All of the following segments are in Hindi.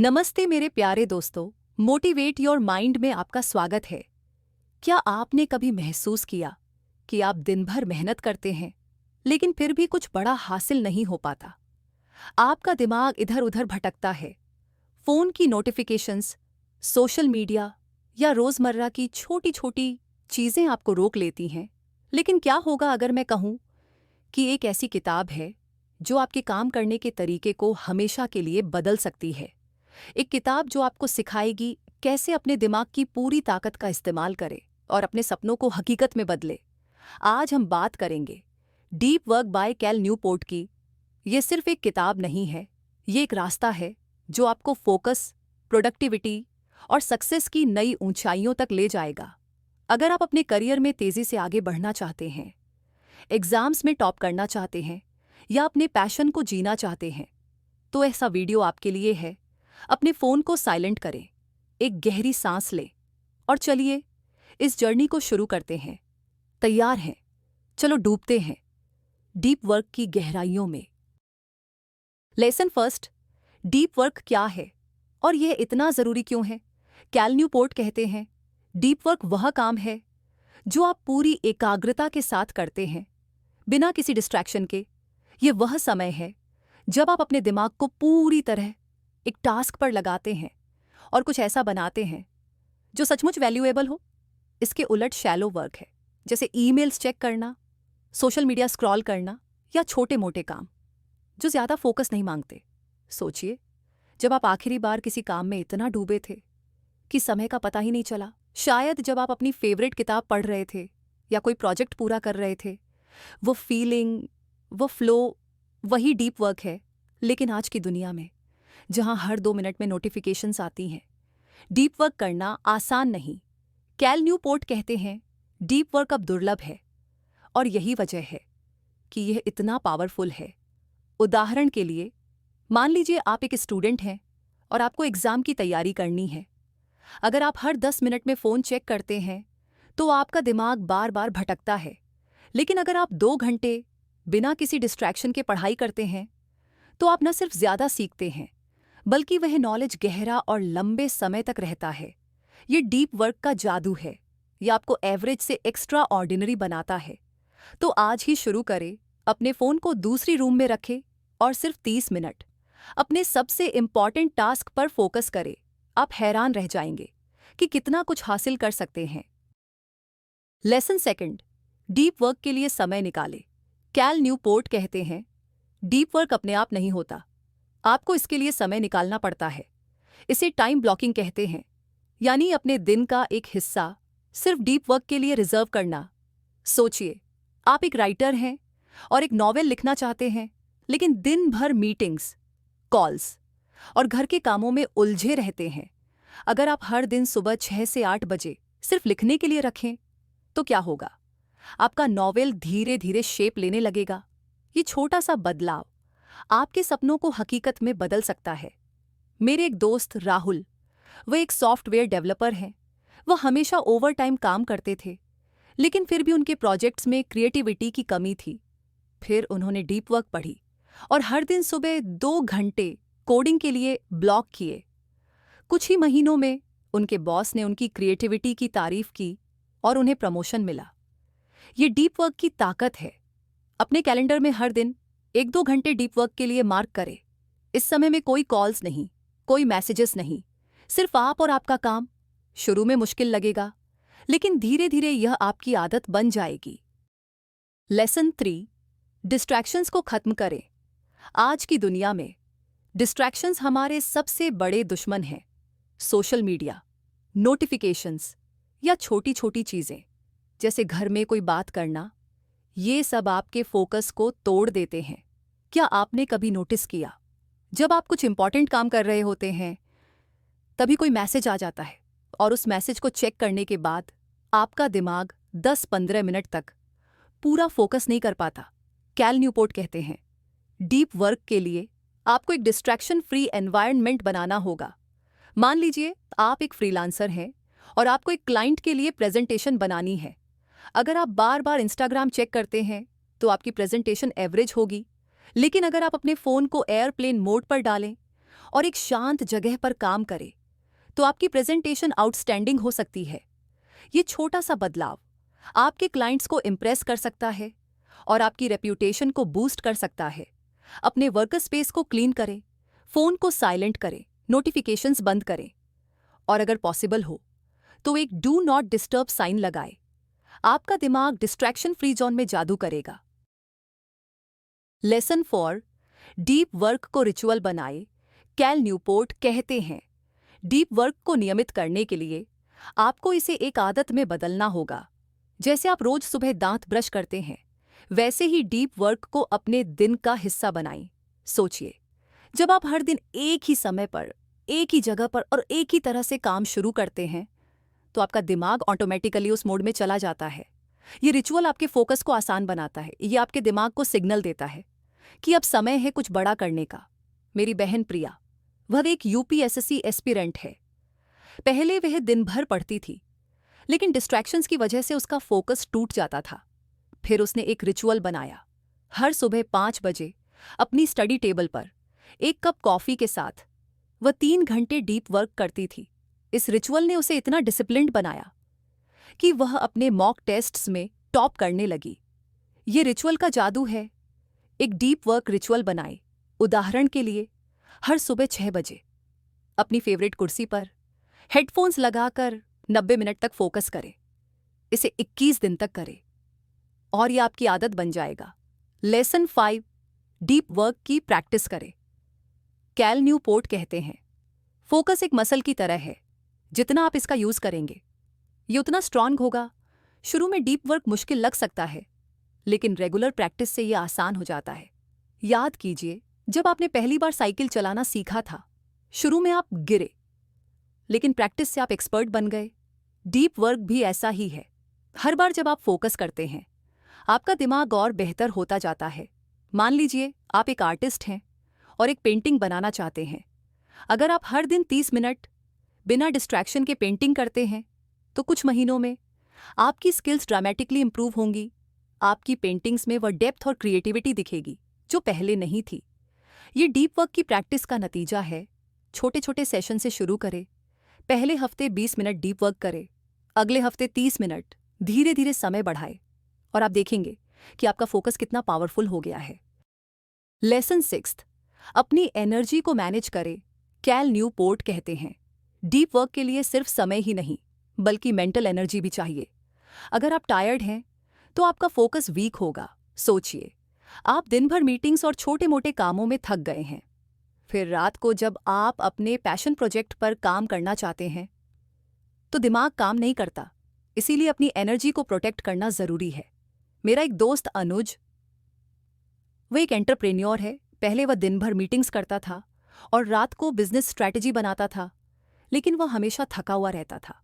नमस्ते मेरे प्यारे दोस्तों, मोटिवेट योर माइंड में आपका स्वागत है। क्या आपने कभी महसूस किया कि आप दिन भर मेहनत करते हैं लेकिन फिर भी कुछ बड़ा हासिल नहीं हो पाता? आपका दिमाग इधर उधर भटकता है। फोन की नोटिफिकेशंस, सोशल मीडिया या रोजमर्रा की छोटी छोटी चीजें आपको रोक लेती हैं। लेकिन क्या होगा अगर मैं कहूं कि एक ऐसी किताब है जो आपके काम करने के तरीके को हमेशा के लिए बदल सकती है। एक किताब जो आपको सिखाएगी कैसे अपने दिमाग की पूरी ताकत का इस्तेमाल करें और अपने सपनों को हकीकत में बदले। आज हम बात करेंगे deep work by Cal Newport की। ये सिर्फ एक किताब नहीं है, ये एक रास्ता है जो आपको फोकस, प्रोडक्टिविटी और सक्सेस की नई ऊंचाइयों तक ले जाएगा। अगर आप अपने करियर में तेजी से आगे बढ़ना चाहते हैं, एग्जाम्स में टॉप करना चाहते हैं या अपने पैशन को जीना चाहते हैं, तो ऐसा वीडियो आपके लिए है। अपने फोन को साइलेंट करें, एक गहरी सांस लें और चलिए इस जर्नी को शुरू करते हैं। तैयार हैं? चलो डूबते हैं डीप वर्क की गहराइयों में। लेसन फर्स्ट, डीप वर्क क्या है और यह इतना जरूरी क्यों है? कैल न्यूपोर्ट कहते हैं, डीप वर्क वह काम है जो आप पूरी एकाग्रता के साथ करते हैं, बिना किसी डिस्ट्रैक्शन के। यह वह समय है जब आप अपने दिमाग को पूरी तरह एक टास्क पर लगाते हैं और कुछ ऐसा बनाते हैं जो सचमुच वैल्यूएबल हो। इसके उलट शैलो वर्क है, जैसे ईमेल्स चेक करना, सोशल मीडिया स्क्रॉल करना या छोटे मोटे काम जो ज्यादा फोकस नहीं मांगते। सोचिए, जब आप आखिरी बार किसी काम में इतना डूबे थे कि समय का पता ही नहीं चला। शायद जब आप अपनी फेवरेट किताब पढ़ रहे थे या कोई प्रोजेक्ट पूरा कर रहे थे। वो फीलिंग, वो फ्लो, वही डीप वर्क है। लेकिन आज की दुनिया में जहां हर 2 मिनट में नोटिफिकेशंस आती हैं, डीप वर्क करना आसान नहीं। कैल न्यूपोर्ट कहते हैं, डीप वर्क अब दुर्लभ है और यही वजह है कि यह इतना पावरफुल है। उदाहरण के लिए, मान लीजिए आप एक स्टूडेंट हैं और आपको एग्जाम की तैयारी करनी है। अगर आप हर 10 मिनट में फ़ोन चेक करते हैं तो आपका दिमाग बार बार भटकता है। लेकिन अगर आप 2 घंटे बिना किसी डिस्ट्रैक्शन के पढ़ाई करते हैं तो आप न सिर्फ ज़्यादा सीखते हैं बल्कि वह नॉलेज गहरा और लंबे समय तक रहता है। ये डीप वर्क का जादू है। ये आपको एवरेज से एक्स्ट्रा ऑर्डिनरी बनाता है। तो आज ही शुरू करें। अपने फ़ोन को दूसरी रूम में रखें और सिर्फ 30 मिनट अपने सबसे इम्पॉर्टेंट टास्क पर फोकस करें। आप हैरान रह जाएंगे कि कितना कुछ हासिल कर सकते हैं। लेसन सेकंड, डीप वर्क के लिए समय निकालें। कैल न्यूपोर्ट कहते हैं, डीप वर्क अपने आप नहीं होता, आपको इसके लिए समय निकालना पड़ता है। इसे टाइम ब्लॉकिंग कहते हैं, यानी अपने दिन का एक हिस्सा सिर्फ डीप वर्क के लिए रिजर्व करना। सोचिए, आप एक राइटर हैं और एक नॉवेल लिखना चाहते हैं, लेकिन दिन भर मीटिंग्स, कॉल्स और घर के कामों में उलझे रहते हैं। अगर आप हर दिन सुबह 6 से 8 बजे सिर्फ लिखने के लिए रखें तो क्या होगा? आपका नॉवेल धीरे धीरे शेप लेने लगेगा। ये छोटा सा बदलाव आपके सपनों को हकीकत में बदल सकता है। मेरे एक दोस्त राहुल, वह एक सॉफ्टवेयर डेवलपर हैं। वह हमेशा ओवरटाइम काम करते थे, लेकिन फिर भी उनके प्रोजेक्ट्स में क्रिएटिविटी की कमी थी। फिर उन्होंने डीप वर्क पढ़ी और हर दिन सुबह 2 घंटे कोडिंग के लिए ब्लॉक किए। कुछ ही महीनों में उनके बॉस ने उनकी क्रिएटिविटी की तारीफ की और उन्हें प्रमोशन मिला। ये डीप वर्क की ताकत है। अपने कैलेंडर में हर दिन 1-2 घंटे डीप वर्क के लिए मार्क करें। इस समय में कोई कॉल्स नहीं, कोई मैसेजेस नहीं, सिर्फ आप और आपका काम। शुरू में मुश्किल लगेगा, लेकिन धीरे धीरे यह आपकी आदत बन जाएगी। लेसन 3, डिस्ट्रैक्शंस को खत्म करें। आज की दुनिया में डिस्ट्रैक्शंस हमारे सबसे बड़े दुश्मन हैं। सोशल मीडिया, नोटिफिकेशंस या छोटी छोटी चीज़ें जैसे घर में कोई बात करना, ये सब आपके फोकस को तोड़ देते हैं। क्या आपने कभी नोटिस किया, जब आप कुछ इंपॉर्टेंट काम कर रहे होते हैं तभी कोई मैसेज आ जाता है और उस मैसेज को चेक करने के बाद आपका दिमाग 10-15 मिनट तक पूरा फोकस नहीं कर पाता? कैल न्यूपोर्ट कहते हैं, डीप वर्क के लिए आपको एक डिस्ट्रैक्शन फ्री एनवायरनमेंट बनाना होगा। मान लीजिए आप एक फ्रीलांसर हैं और आपको एक क्लाइंट के लिए प्रेजेंटेशन बनानी है। अगर आप बार बार इंस्टाग्राम चेक करते हैं तो आपकी प्रेजेंटेशन एवरेज होगी। लेकिन अगर आप अपने फ़ोन को एयरप्लेन मोड पर डालें और एक शांत जगह पर काम करें तो आपकी प्रेजेंटेशन आउटस्टैंडिंग हो सकती है। ये छोटा सा बदलाव आपके क्लाइंट्स को इम्प्रेस कर सकता है और आपकी रेप्यूटेशन को बूस्ट कर सकता है। अपने वर्क स्पेस को क्लीन करें, फोन को साइलेंट करें, नोटिफिकेशंस बंद करें और अगर पॉसिबल हो तो एक डू नॉट डिस्टर्ब साइन लगाएं। आपका दिमाग डिस्ट्रैक्शन फ्री जोन में जादू करेगा। लेसन 4, डीप वर्क को रिचुअल बनाए। कैल न्यूपोर्ट कहते हैं, डीप वर्क को नियमित करने के लिए आपको इसे एक आदत में बदलना होगा। जैसे आप रोज सुबह दांत ब्रश करते हैं, वैसे ही डीप वर्क को अपने दिन का हिस्सा बनाएं। सोचिए, जब आप हर दिन एक ही समय पर, एक ही जगह पर और एक ही तरह से काम शुरू करते हैं, तो आपका दिमाग ऑटोमेटिकली उस मोड में चला जाता है। ये रिचुअल आपके फोकस को आसान बनाता है। ये आपके दिमाग को सिग्नल देता है कि अब समय है कुछ बड़ा करने का। मेरी बहन प्रिया, वह एक यूपीएससी एस्पिरेंट है। पहले वह दिन भर पढ़ती थी, लेकिन डिस्ट्रैक्शंस की वजह से उसका फोकस टूट जाता था। फिर उसने एक रिचुअल बनाया। हर सुबह 5 बजे अपनी स्टडी टेबल पर एक कप कॉफी के साथ वह 3 घंटे डीप वर्क करती थी। इस रिचुअल ने उसे इतना डिसिप्लिन्ड बनाया कि वह अपने मॉक टेस्ट्स में टॉप करने लगी। ये रिचुअल का जादू है। एक डीप वर्क रिचुअल बनाए। उदाहरण के लिए, हर सुबह 6 बजे अपनी फेवरेट कुर्सी पर हेडफोन्स लगाकर 90 मिनट तक फोकस करें। इसे 21 दिन तक करें और यह आपकी आदत बन जाएगा। लेसन 5, डीप वर्क की प्रैक्टिस करें। कैल न्यूपोर्ट कहते हैं, फोकस एक मसल की तरह है। जितना आप इसका यूज करेंगे, ये उतना स्ट्रांग होगा। शुरू में डीप वर्क मुश्किल लग सकता है, लेकिन रेगुलर प्रैक्टिस से यह आसान हो जाता है। याद कीजिए, जब आपने पहली बार साइकिल चलाना सीखा था, शुरू में आप गिरे, लेकिन प्रैक्टिस से आप एक्सपर्ट बन गए। डीप वर्क भी ऐसा ही है। हर बार जब आप फोकस करते हैं, आपका दिमाग और बेहतर होता जाता है। मान लीजिए आप एक आर्टिस्ट हैं और एक पेंटिंग बनाना चाहते हैं। अगर आप हर दिन 30 मिनट बिना डिस्ट्रैक्शन के पेंटिंग करते हैं, तो कुछ महीनों में आपकी स्किल्स ड्रामेटिकली इंप्रूव होंगी। आपकी पेंटिंग्स में वह डेप्थ और क्रिएटिविटी दिखेगी जो पहले नहीं थी। ये डीप वर्क की प्रैक्टिस का नतीजा है। छोटे छोटे सेशन से शुरू करें। पहले हफ्ते 20 मिनट डीप वर्क करें, अगले हफ्ते 30 मिनट। धीरे धीरे समय बढ़ाएं और आप देखेंगे कि आपका फोकस कितना पावरफुल हो गया है। लेसन 6, अपनी एनर्जी को मैनेज करें। कैल न्यूपोर्ट कहते हैं, डीप वर्क के लिए सिर्फ समय ही नहीं, बल्कि मेंटल एनर्जी भी चाहिए। अगर आप टायर्ड हैं, तो आपका फोकस वीक होगा। सोचिए, आप दिन भर मीटिंग्स और छोटे मोटे कामों में थक गए हैं। फिर रात को जब आप अपने पैशन प्रोजेक्ट पर काम करना चाहते हैं, तो दिमाग काम नहीं करता। इसीलिए अपनी एनर्जी को प्रोटेक्ट करना जरूरी है। मेरा एक दोस्त अनुज, वह एक एंटरप्रेन्योर है। पहले वह दिन भर मीटिंग्स करता था और रात को बिजनेस स्ट्रैटेजी बनाता था, लेकिन वह हमेशा थका हुआ रहता था।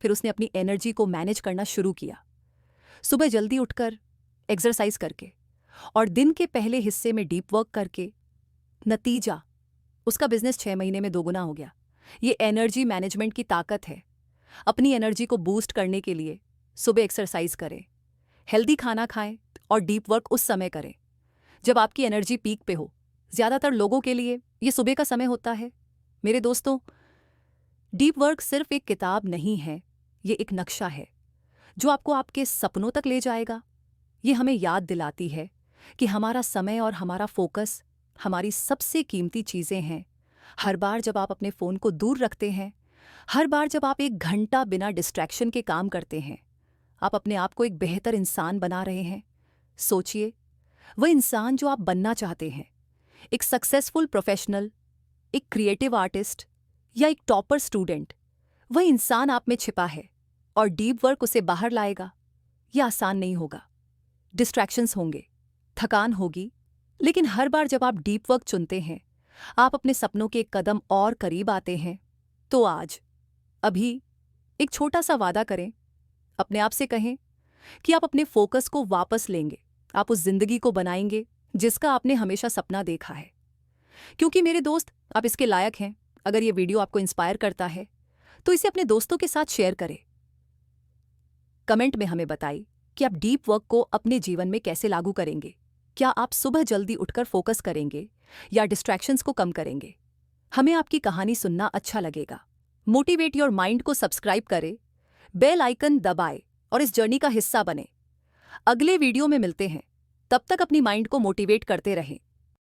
फिर उसने अपनी एनर्जी को मैनेज करना शुरू किया। सुबह जल्दी उठकर, एक्सरसाइज करके और दिन के पहले हिस्से में डीप वर्क करके। नतीजा, उसका बिजनेस 6 महीने में 2 गुना हो गया। ये एनर्जी मैनेजमेंट की ताकत है। अपनी एनर्जी को बूस्ट करने के लिए सुबह एक्सरसाइज करें, हेल्दी खाना खाएं और डीप वर्क उस समय करें जब आपकी एनर्जी पीक पे हो। ज़्यादातर लोगों के लिए ये सुबह का समय होता है। मेरे दोस्तों, डीप वर्क सिर्फ एक किताब नहीं है, ये एक नक्शा है जो आपको आपके सपनों तक ले जाएगा। ये हमें याद दिलाती है कि हमारा समय और हमारा फोकस हमारी सबसे कीमती चीज़ें हैं। हर बार जब आप अपने फ़ोन को दूर रखते हैं, हर बार जब आप 1 घंटा बिना डिस्ट्रैक्शन के काम करते हैं, आप अपने आप को एक बेहतर इंसान बना रहे हैं। सोचिए, वह इंसान जो आप बनना चाहते हैं, एक सक्सेसफुल प्रोफेशनल, एक क्रिएटिव आर्टिस्ट या एक टॉपर स्टूडेंट, वह इंसान आप में छिपा है और डीप वर्क उसे बाहर लाएगा। यह आसान नहीं होगा। डिस्ट्रैक्शंस होंगे, थकान होगी, लेकिन हर बार जब आप डीप वर्क चुनते हैं, आप अपने सपनों के एक कदम और करीब आते हैं। तो आज, अभी एक छोटा सा वादा करें। अपने आप से कहें कि आप अपने फोकस को वापस लेंगे। आप उस जिंदगी को बनाएंगे जिसका आपने हमेशा सपना देखा है। क्योंकि मेरे दोस्त, आप इसके लायक हैं। अगर ये वीडियो आपको इंस्पायर करता है, तो इसे अपने दोस्तों के साथ शेयर करें। कमेंट में हमें बताइए कि आप डीप वर्क को अपने जीवन में कैसे लागू करेंगे। क्या आप सुबह जल्दी उठकर फोकस करेंगे या डिस्ट्रैक्शंस को कम करेंगे? हमें आपकी कहानी सुनना अच्छा लगेगा। मोटिवेट योर माइंड को सब्सक्राइब करें, बेल आइकन दबाएं और इस जर्नी का हिस्सा बने। अगले वीडियो में मिलते हैं। तब तक अपनी माइंड को मोटिवेट करते रहें।